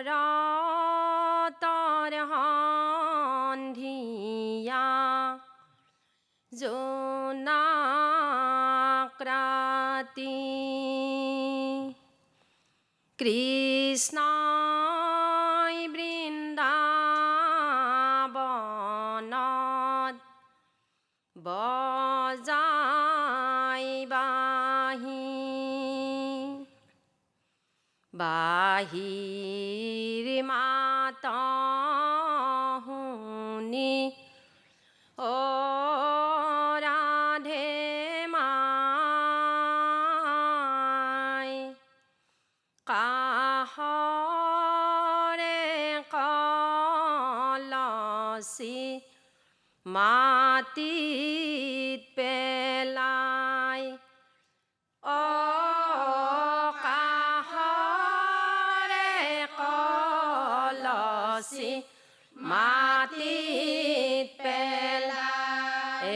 শৰতৰ সন্ধিয়া জোনাক ৰাতি কৃষ্ণই বৃন্দাবনত বজাই বাঁহী বাঁহীৰ মাত শুনি অ ৰাধে মাই কাষৰে কলচি মাটিত পেলাই অ কাষৰে কলচি মাটিত পেলাই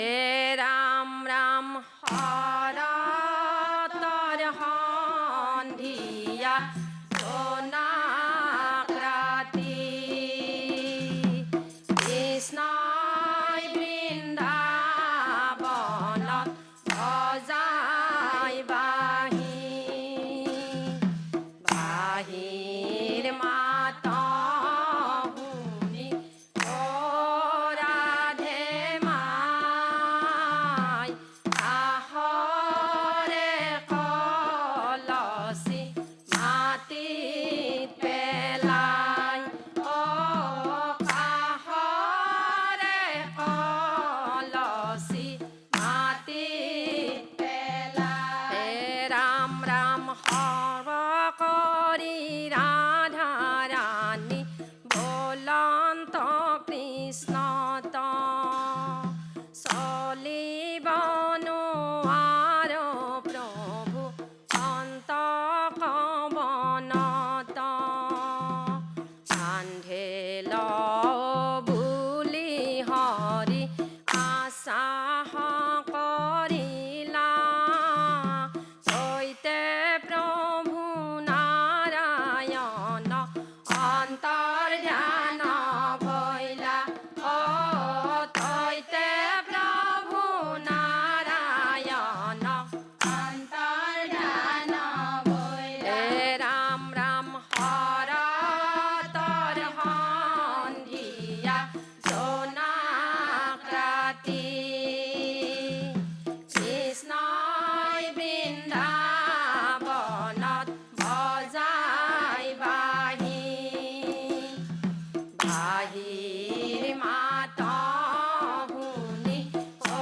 ৰাম ৰাম শৰতৰ সন্ধিয়া জোনাক ৰাতি কৃষ্ণই বৃন্দাবনত বজাই বাঁহী বাঁহীৰ মাত শুনি অ ৰাধে মাই কাষৰে কলচি মাটিত পেলাই অ কাষৰে কলচি মাটিত পেলাই ৰাম ৰাম সৰ্ব কৰি ৰাধা ৰাণী বলন্ত কৃষ্ণত চলিব নোৱাৰো প্ৰভু অন্ত কৱনত কান্ধে লওঁ বুলি হৰি আশ্বাস কৰিলা সৈতে প্ৰভু নাৰায়ণ অন্তৰ্ধান ভৈলা অ তৈতে প্ৰভু নাৰায়ণ অন্তৰ্ধান ভৈলা ৰাম ৰাম শৰতৰ সন্ধিয়া জোনাক ৰাতি কৃষ্ণই বৃন্দাবনত বজাই বাঁহী বাঁহীৰ মাত শুনি অ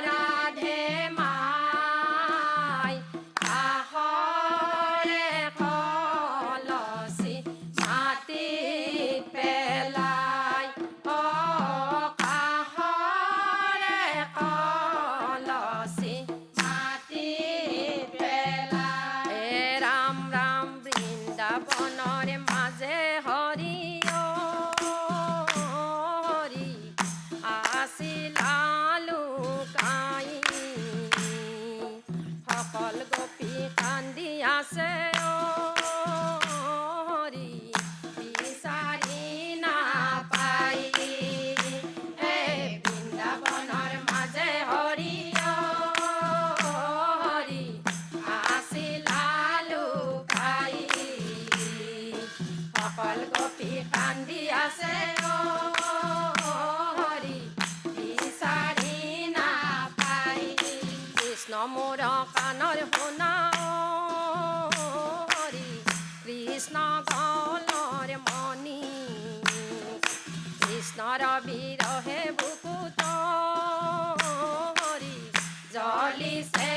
ৰাধে মাই কাষৰে কলচি মাটিত পেলাই অ কাষৰে কলচি মাটিত পেলাই ৰাম ৰাম বৃন্দাবনৰ মাজে হৰি অ হৰি আছিলা লুকাই সকল গোপী কান্দি আছে অ হৰি বিচাৰি নাপাই হে বৃন্দাবনৰ মাজে হৰি অ হৰি আছিলা লুকাই সকল গোপী কান্দি আছে অ হৰি বিচাৰি নাপাই কৃষ্ণ মোৰ কাণৰ শুনা অ হৰি কৃষ্ণ গলৰ মণি কৃষ্ণৰ বিৰহে বুকুত হৰি জ্বলিছে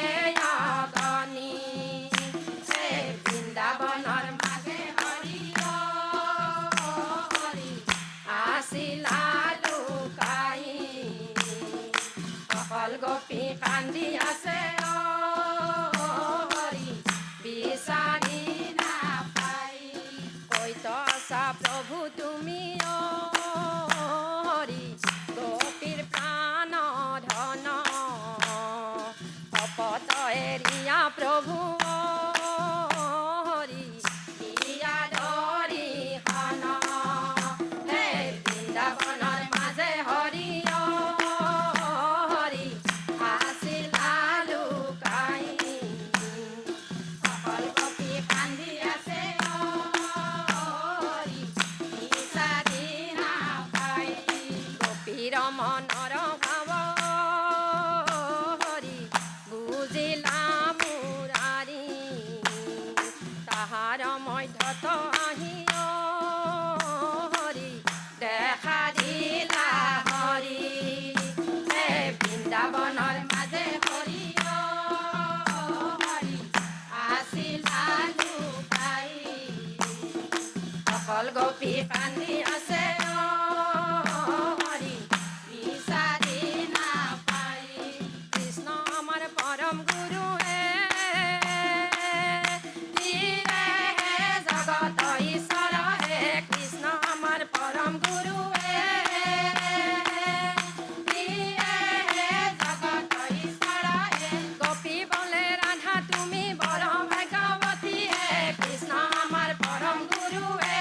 অগ্নি হে বৃন্দাবনৰ মাজে হৰি অ হৰি আছিলা লুকাই সকল গোপী কান্দি আছে অ হৰি বিচাৰি নাপাই কৈত আছা প্ৰভু তুমি অ হৰি গোপীৰ প্ৰাণ ধন শপত এৰিয়া প্ৰভু হৰি বিয়া ধৰি সকল গোপী কান্দি আছে অ হৰি বিচাৰি নাপাই কৃষ্ণ আমাৰ পৰম গুৰু হে জগত ঈশ্বৰ হে কৃষ্ণ আমাৰ পৰম গুৰু হে জগত ঈশ্বৰ হে গোপী বলে ৰাধা তুমি বৰ ভাগ্যৱতী হে কৃষ্ণ আমাৰ পৰম গুৰু হে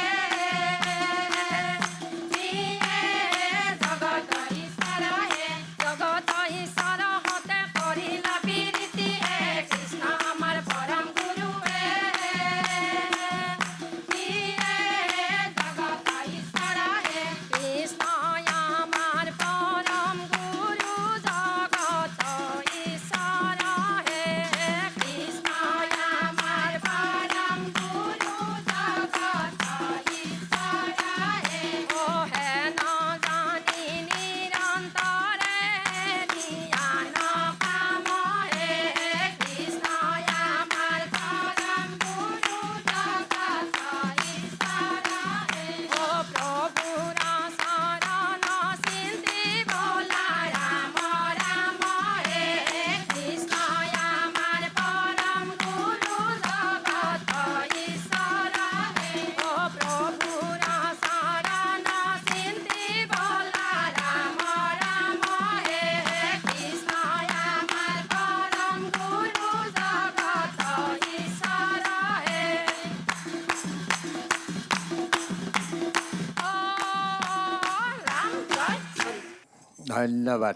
জগত ঈশ্বৰ হে জগত ঈশ্বৰ হতে কৰিলা প্ৰীতি হে কৃষ্ণ আমাৰ পৰম গুৰু হে জগত ঈশ্বৰ হে কৃষ্ণ আমাৰ পৰম গুৰু জগত ঈশ্বৰ হে কৃষ্ণ আমাৰ পৰম গুৰু জগত ঈশ্বৰ হে অ হে নজানি নিৰন্তৰে জ্ঞান কাম হে কৃষ্ণ আমাৰ পৰম গুৰু জগত ঈশ্বৰ হে অ প্ৰভুৰ চৰণ চিন্তি বলা ৰাম ৰাম হে কৃষ্ণ আমাৰ পৰম গুৰু জগত ঈশ্বৰ হে অ প্ৰভুৰ চৰণ চিন্তি বলা ৰাম ৰাম হে কৃষ্ণ আমাৰ পৰম গুৰু জগত ঈশ্বৰ হে অ ৰাম জয় হৰি ধন্যবাদ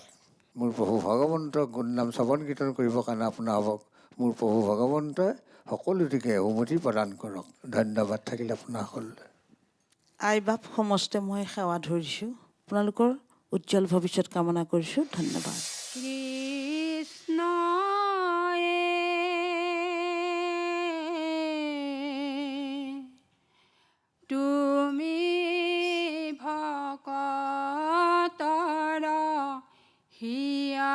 মোৰ প্ৰভু ভগৱন্তক গুণনাম শ্ৰৱণ কীৰ্তন কৰিবৰ কাৰণে আপোনাক মোৰ প্ৰভু ভগৱন্তই সকলো দিশে অনুমতি প্ৰদান কৰক ধন্যবাদ থাকিল আপোনাৰ সকলোলৈ আই বাপ সমস্তে মই সেৱা ধৰিছোঁ আপোনালোকৰ উজ্জ্বল ভৱিষ্যত কামনা কৰিছোঁ ধন্যবাদ কৃষ্ণ তুমি ভকতৰ হিয়া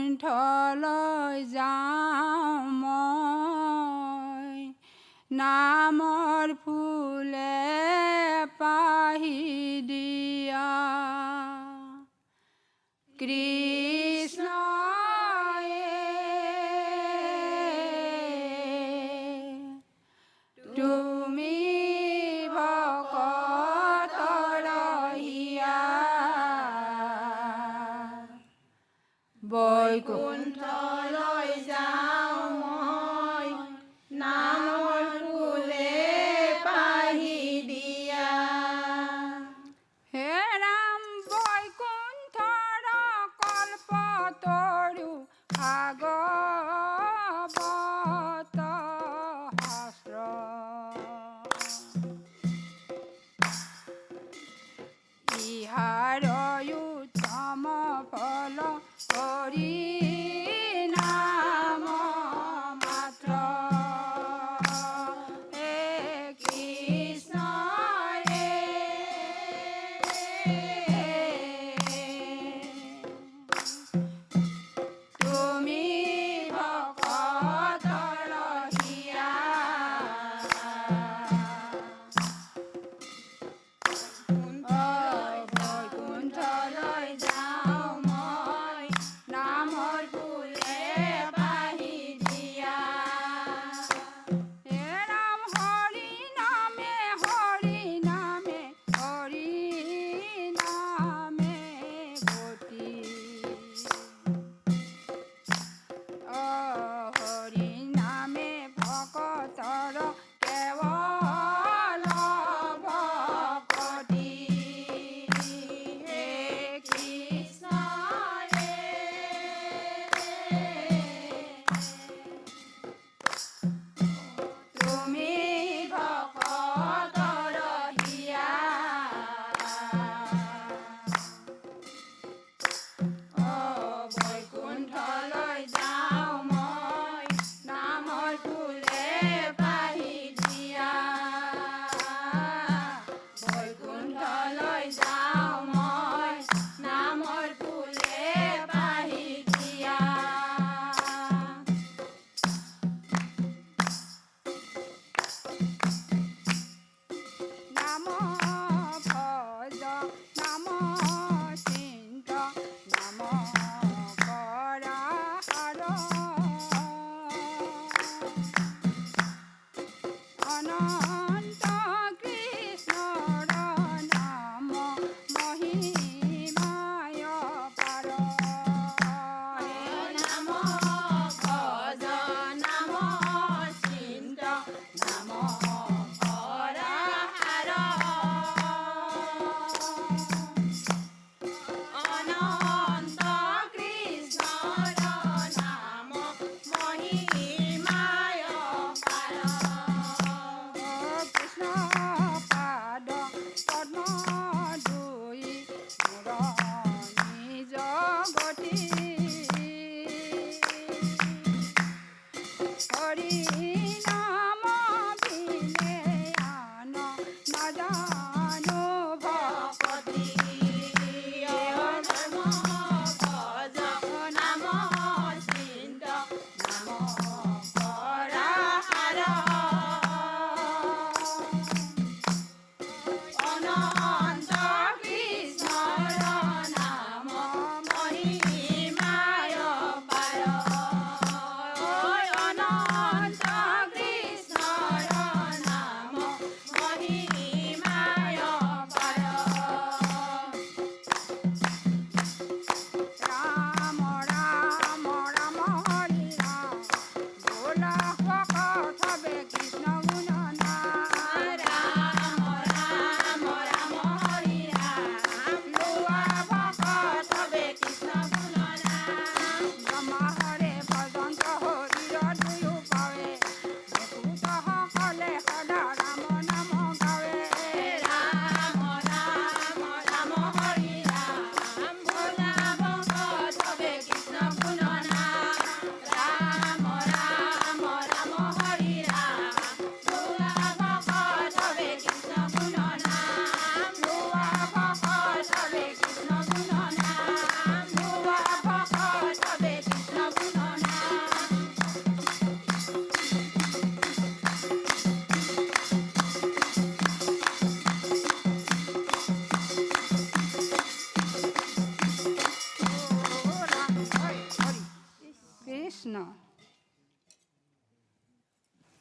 বৈকুণ্ঠলৈ যাওঁ মই নামৰ ফুলে পাহি দিয়া কৃষ্ণ তুমি ভকতৰ হিয়া বৈকুণ্ঠলৈ যাওঁ মই নামৰ ফুলে পাহি দিয়া হে ৰাম বৈকুণ্ঠৰ কল্প হৰি নাম বিনে আন নাজানো ভকতি নাম ভজ নাম চিন্ত নাম কৰা অনন্ত কৃষ্ণৰ নাম মহিমায় পাৰ অনন্ত কৃষ্ণৰ নাম মহিমায় পাৰ ৰাম ৰাম ৰাম হৰি ৰাম বোলা ভকত হবে কৃষ্ণ গুণ নাম ৰাম ৰাম ৰাম হৰি ৰাম লোৱা ভকত হবে কৃষ্ণ গুণ নাম ব্ৰহ্মা হৰে ভজন্ত হৰিৰ দুয়ো পাৱে সকলে সদা ৰাম নাম গাৱে ৰাম ৰাম ৰাম হৰি ৰাম বোলা ভকত হবে কৃষ্ণ গুণ নাম ৰাম ৰাম ৰাম হৰি ৰাম লোৱা ভকত হবে কৃষ্ণ গুণ নাম লোৱা ভকত হবে কৃষ্ণ গুণ নাম লোৱা ভকত হবে কৃষ্ণ গুণ নাম কৃষ্ণ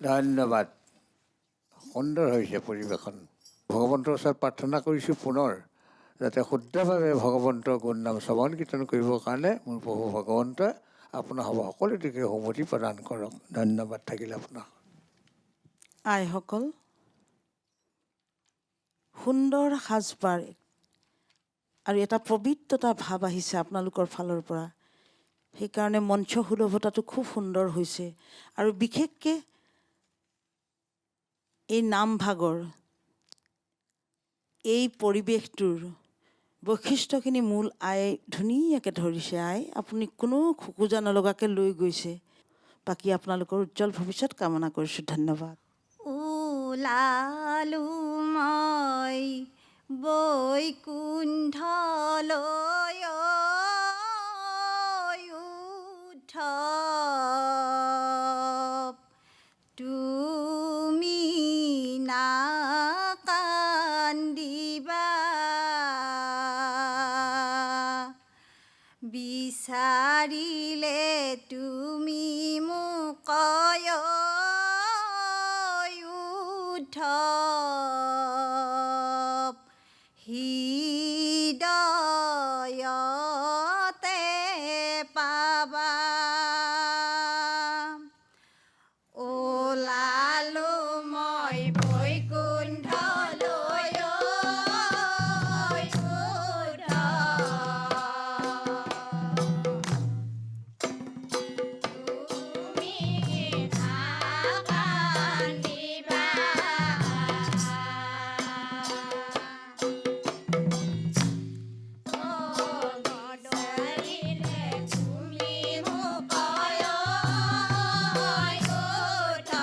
ধন্যবাদ সুন্দৰ হৈছে পৰিৱেশন ভগৱন্তৰ ওচৰত প্ৰাৰ্থনা কৰিছোঁ পুনৰ যাতে শুদ্ধভাৱে ভগৱন্তৰ গুণনাম শ্ৰৱণ কীৰ্তন কৰিবৰ কাৰণে মোৰ প্ৰভু ভগৱন্তই আপোনাৰ হ'ব সকলো দিশে সুমতি প্ৰদান কৰক ধন্যবাদ থাকিল আপোনাক আইসকল সুন্দৰ সাজপাৰ আৰু এটা পবিত্ৰতা ভাৱ আহিছে আপোনালোকৰ ফালৰ পৰা সেইকাৰণে মঞ্চ সুলভতাটো খুব সুন্দৰ হৈছে আৰু বিশেষকৈ এই নামভাগৰ এই পৰিৱেশটোৰ বৈশিষ্ট্যখিনি মূল আই ধুনীয়াকৈ ধৰিছে আই আপুনি কোনো খোকোজা নলগাকৈ লৈ গৈছে বাকী আপোনালোকৰ উজ্জ্বল ভৱিষ্যত কামনা কৰিছোঁ ধন্যবাদ ওলালো মই বৈকুণ্ঠলৈ উদ্ধৱ তুমি নাকান্দিবা বিচাৰিলে তুমি মোক উদ্ধৱ হৃদয়তে পাবা ওলালো মই বৈকুণ্ঠলৈ তুমি নাকান্দিবা বিচাৰিলে তুমি মোক উদ্ধৱ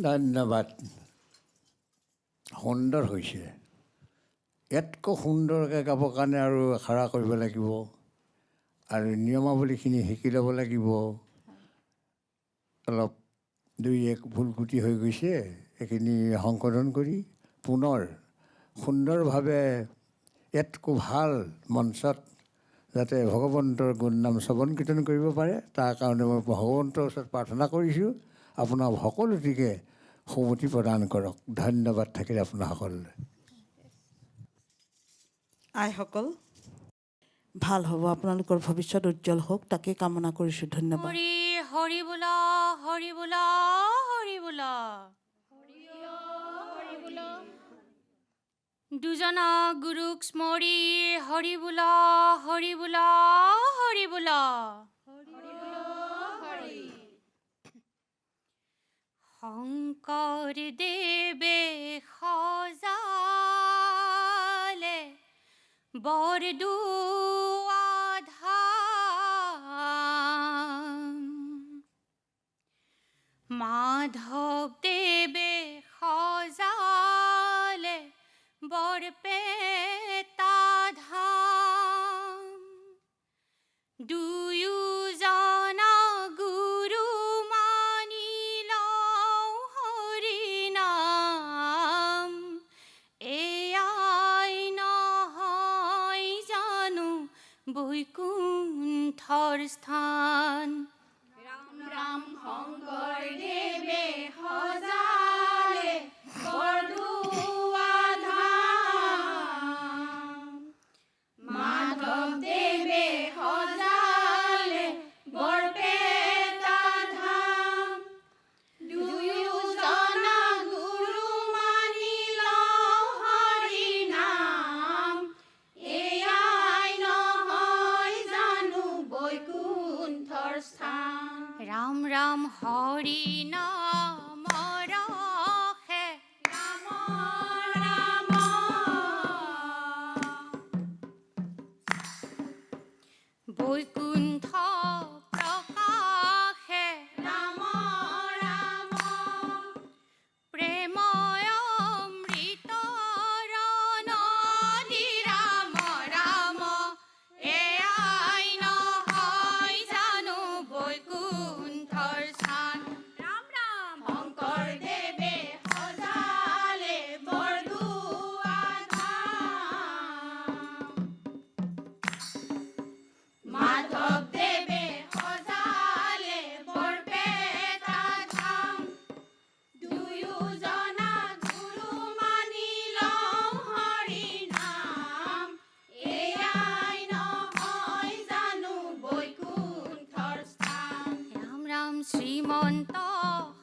ধন্যবাদ। সুন্দৰ হৈছে। ইয়াতকৈ সুন্দৰকৈ গাবৰ কাৰণে আৰু আখৰা কৰিব লাগিব আৰু নিয়মাৱলীখিনি শিকি ল'ব লাগিব। অলপ দুই এক ভুল ক্ৰুটি হৈ গৈছে, এইখিনি সংশোধন কৰি পুনৰ সুন্দৰভাৱে ইয়াতকৈ ভাল মঞ্চত যাতে ভগৱন্তৰ গুণনাম শ্ৰৱণ কীৰ্তন কৰিব পাৰে, তাৰ কাৰণে মই ভগৱন্তৰ ওচৰত প্ৰাৰ্থনা কৰিছোঁ। আপোনাৰ সকলোটিকে সুমতি প্ৰদান কৰক। ধন্যবাদ থাকিলে আপোনাৰ সকলোলৈ। আইসকল, ভাল হ'ব, আপোনালোকৰ ভৱিষ্যত উজ্জ্বল হওক, তাকে কামনা কৰিছোঁ। ধন্যবাদ। হৰি হৰি বোলা, হৰি বোলা, হৰি বোলা। দুজনা গুৰুক স্মৰি হৰি বোলা, হৰি বোলা, হৰি বোলা। শংকৰ দেৱে সজালে বৰদুৱা ধাম, মাধৱ দেৱে সজালে বৰপেটা ধাম। দুয়োজনা গুৰু মানি লওঁ হৰি নাম, এয়াই নহয় জানো বৈকুণ্ঠৰ স্থান। ৰাম ৰাম শংকৰদেৱে সজালে বৰদুৱা ধাম, মাধৱদেৱে সজালে বৰপেটা ধাম। দুয়োজনা গুৰু মানি লওঁ হৰি নাম, এয়াই নহয় জানো বৈকুণ্ঠৰ স্থান। ৰাম ৰাম হৰি নাম ৰসে ৰাম ৰাম বৈকুণ্ঠ প্ৰকাশে, ৰাম ৰাম প্ৰেময় অমৃতৰ নদী। ৰাম ৰাম এয়াই নহয় জানো বৈকুণ্ঠৰ স্থান। ৰাম ৰাম শংকৰদেৱে সজালে বৰদুৱা ধাম, মাধৱদেৱে সজালে বৰপেটা ধাম। দুয়োজনা গুৰু মানি লওঁ হৰি নাম, এয়াই নহয় জানো বৈকুণ্ঠৰ স্থান। ৰাম ৰাম শ্ৰীমন্ত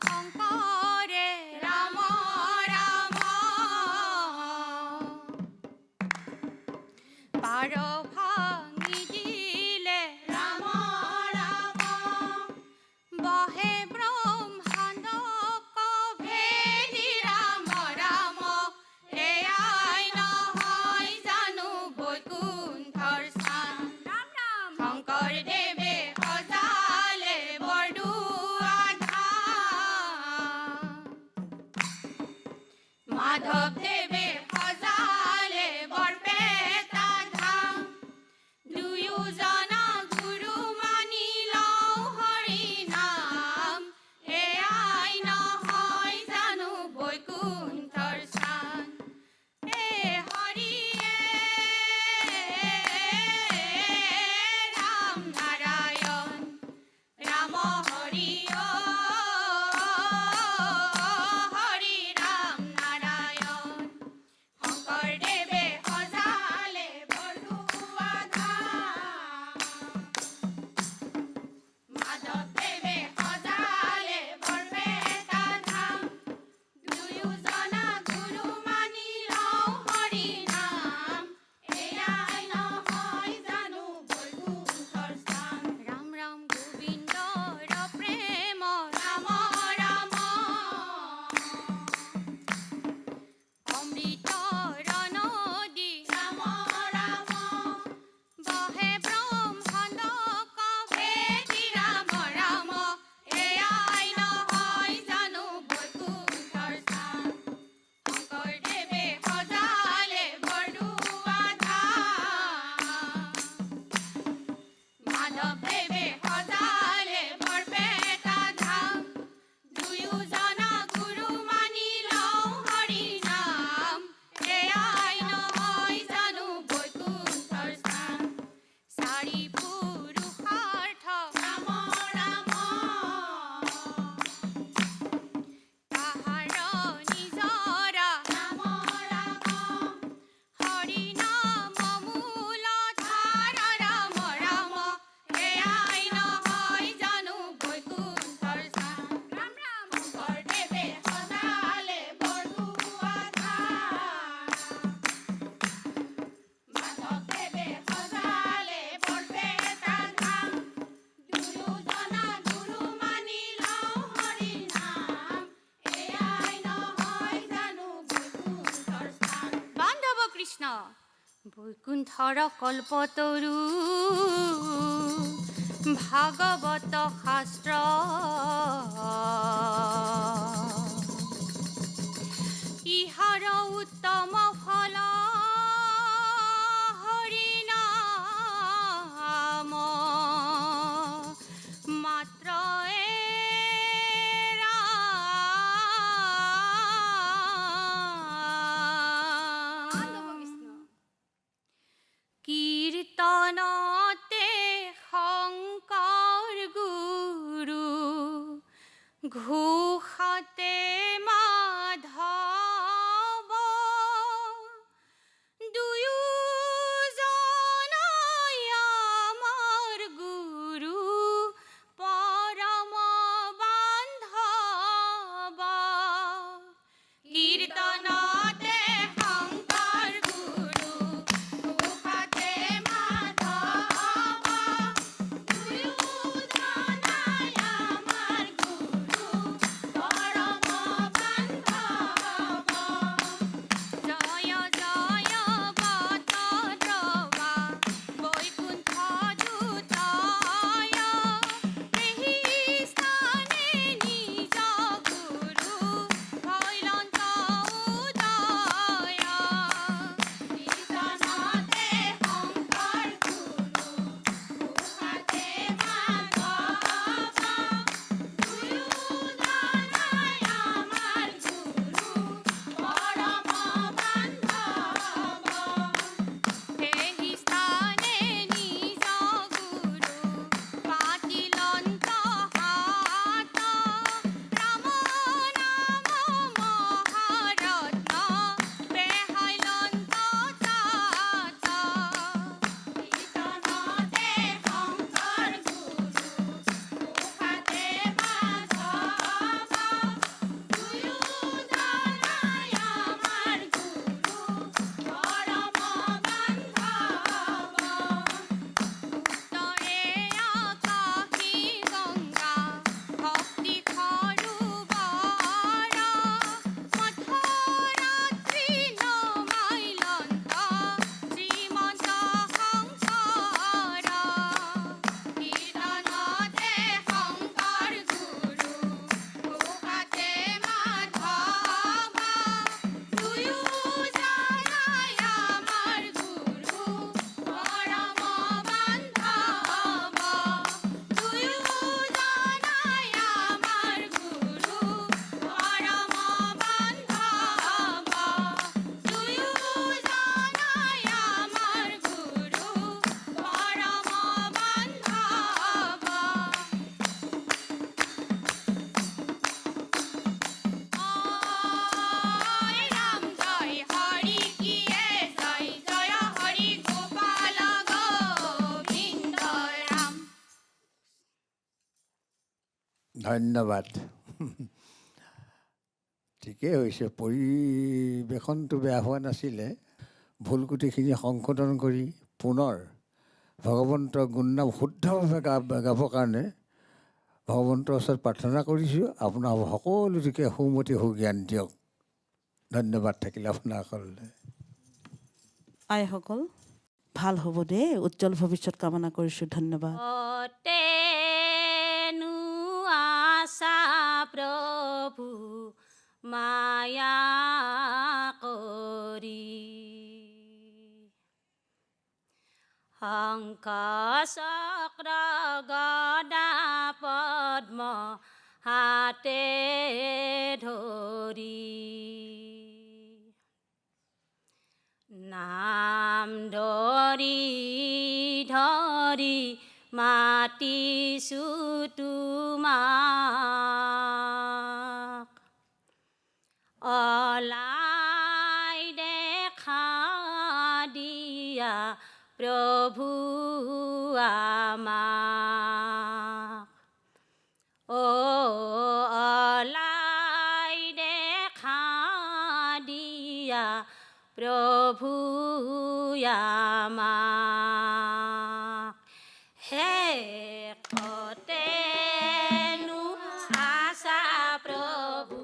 শংকৰে ৰাম ৰাম পাৰ ভাঙি দিলে, ৰাম ৰাম বহে ব্ৰহ্মাণ্ড কভেদি। ৰাম ৰাম এয়াই নহয় জানো বৈকুণ্ঠৰ স্থান। ৰাম ৰাম শংকৰদেৱে সজালে বৰদুৱা ধাম, মাধৱদেৱে সজালে বৰপেটা ধাম। দুয়োজনা গুৰু মানি লওঁ হৰি নাম, এয়াই নহয় জানো বৈকুণ্ঠৰ স্থান। এ হৰিয়ে ৰাম নাৰায়ণ, ৰাম হৰি হৰি ৰাম নাৰায়ণ। শংকৰদেৱে সজালে বৰদুৱা ধাম, মাধৱদেৱে সজালে বৰপেটা ধাম। দুয়োজনা গুৰু মানি লওঁ হৰি নাম, এয়াই নহয় জানো বৈকুণ্ঠৰ স্থান। ৰাম ৰাম গোবিন্দৰ বৈকুণ্ঠৰ কল্পতৰু ভাগৱত শাস্ত্ৰ ইহাৰ উত্তম ফল হৰিনাম মাত্ৰ কীৰ্তনতে শংকৰ গুৰু ঘোষতে মাধৱ দুয়োজনাই আমাৰ গুৰু পৰম বান্ধৱ কীৰ্তনতে শংকৰ গুৰু ঘোষতে মাধৱ দুয়োজনাই আমাৰ গুৰু পৰম বান্ধৱ জয় জয় বতদ্ৰৱা বৈকুণ্ঠ দূতয় পেহী স্থানে নিজ গুৰু ভৈলন্ত উদয় কীৰ্তনতে শংকৰ গুৰু ঘোষতে মাধৱ দুয়োজনাই আমাৰ গুৰু পৰম বান্ধৱ পেহী স্থানে নিজ গুৰু পাতিলন্ত হাত ৰাম নাম মহাৰত্ন পেহাইলন্ত তাত কীৰ্তনতে শংকৰ গুৰু ঘোষতে মাধৱ দুয়োজনাই আমাৰ গুৰু পৰম বান্ধৱ উত্তৰে আকাশী গংগা ভক্তি সৰোবৰ মধ্যৰাত্ৰি নমাইলন্ত শ্ৰীমন্ত শংকৰ কীৰ্তনতে শংকৰ গুৰু ঘোষতে মাধৱ দুয়োজনাই আমাৰ গুৰু পৰম বান্ধৱ দুয়োজনাই আমাৰ গুৰু পৰম বান্ধৱ দুয়োজনাই আমাৰ গুৰু পৰম বান্ধৱ ৰাম জয় হৰি কিয়ে জয় জয় হৰি গোপাল গোবিন্দ ৰাম ধন্যবাদ। ঠিকেই হৈছে, পৰিৱেশনটো বেয়া হোৱা নাছিলে। ভুল ত্ৰুটিখিনি সংশোধন কৰি পুনৰ ভগৱন্তৰ গুণনাম শুদ্ধভাৱে গাবৰ কাৰণে ভগৱন্তৰ ওচৰত প্ৰাৰ্থনা কৰিছোঁ। আপোনাৰ সকলো দিশে সুমতি সুজ্ঞান দিয়ক। ধন্যবাদ থাকিলে আপোনাৰ সকলোলৈ। আইসকল ভাল হ'ব দেই, উজ্জ্বল ভৱিষ্যত কামনা কৰিছোঁ। ধন্যবাদ। অতেনু আশা প্ৰভু মায়া কৰি শংখ চক্ৰ গদা পদ্ম হাতে ধৰি নাম ধৰি ধৰি মাতিছোঁ তোমাক অলাই দেখা দিয়া প্ৰভু আমাক অলাই দেখা দিয়া প্ৰভু আমাক হে কতেনো আশা প্ৰভু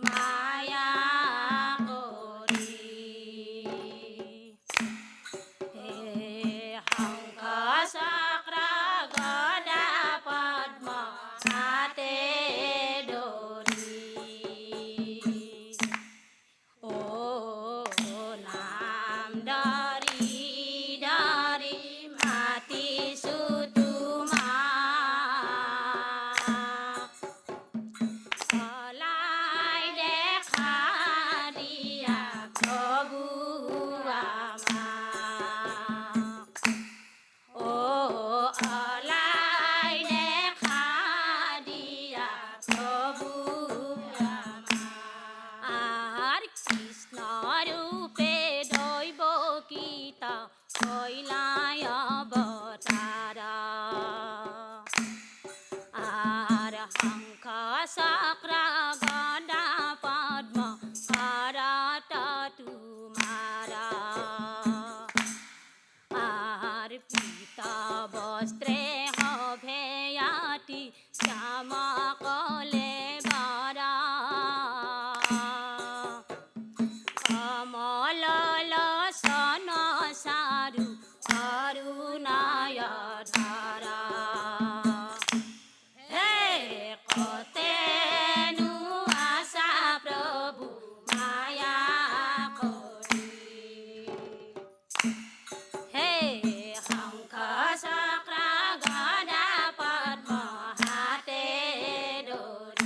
মায়া কৰি মাটি শ্যামকলে বৰা কমল লোচন চাৰু কৰুণায় ধৰা হে কতেনো আছা প্ৰভু মায়া কৰি হে শংখ চক্ৰ গদা পদ্ম হাতে ধৰি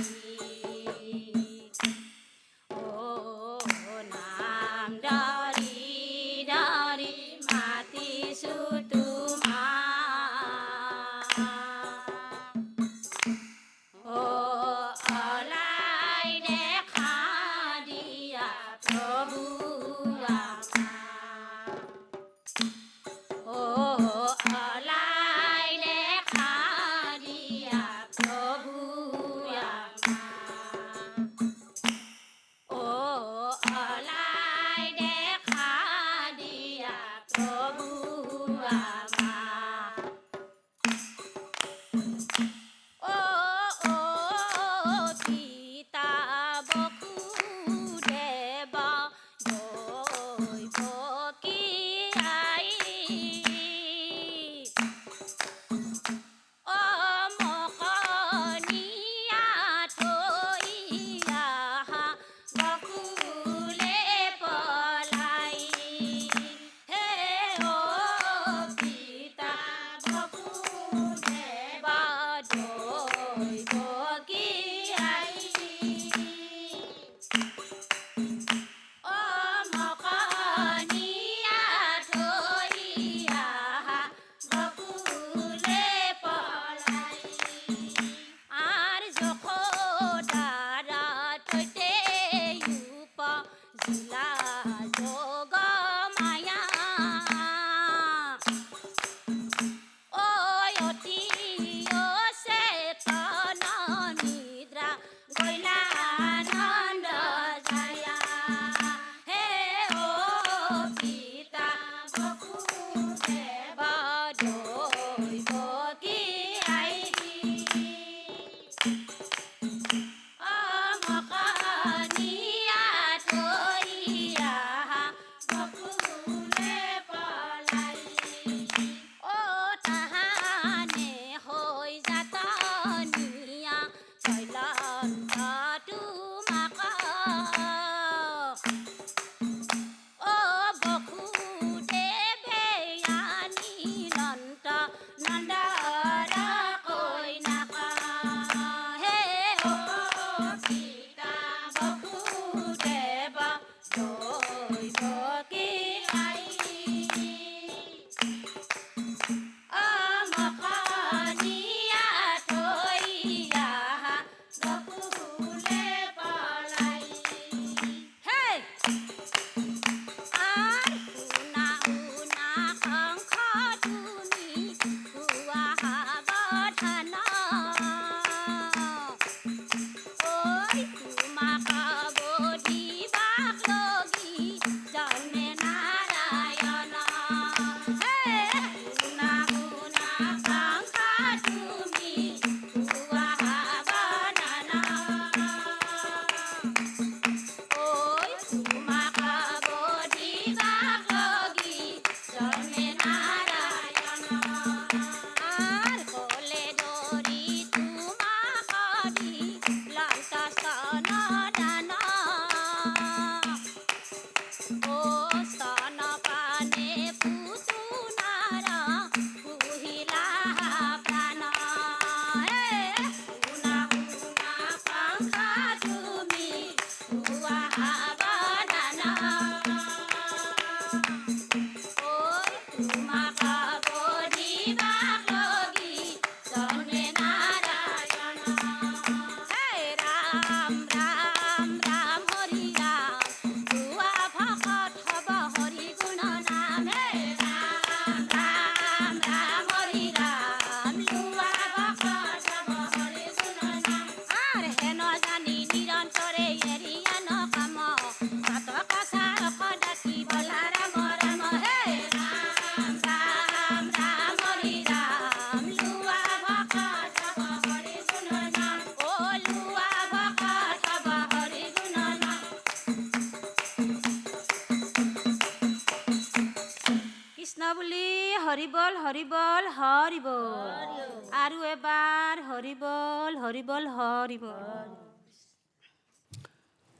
হৰি বল হৰি বল আৰু এবাৰ হৰি বল হৰি বল হৰি বল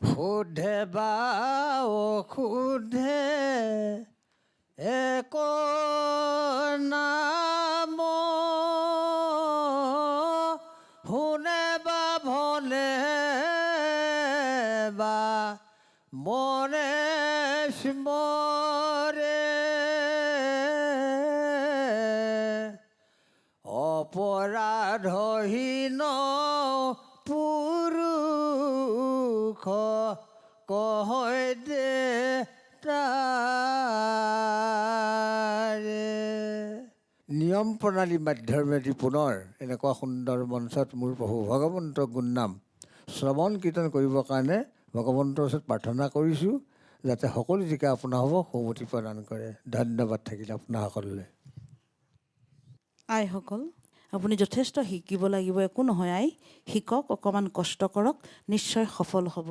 শুদ্ধে বা অশুদ্ধে এক নাম শুনে বা ভনে বা মনে স্মৰে অপৰাধহীন পুৰুষ কহয় দে তাৰে। নিয়ম প্ৰণালী মাধ্যমেদি পুনৰ এনেকুৱা সুন্দৰ মঞ্চত মোৰ প্ৰভু ভগৱন্ত গুণনাম শ্ৰৱণ কীৰ্তন কৰিবৰ কাৰণে ভগৱন্তৰ ওচৰত প্ৰাৰ্থনা কৰিছোঁ, যাতে সকলো দিশে আপোনাৰ হ'ব সৌমতি প্ৰদান কৰে। ধন্যবাদ থাকিলে আপোনাৰ সকলোলৈ। আইসকল, আপুনি যথেষ্ট শিকিব লাগিব, একো নহয় আই, শিকক, অকণমান কষ্ট কৰক, নিশ্চয় সফল হ'ব।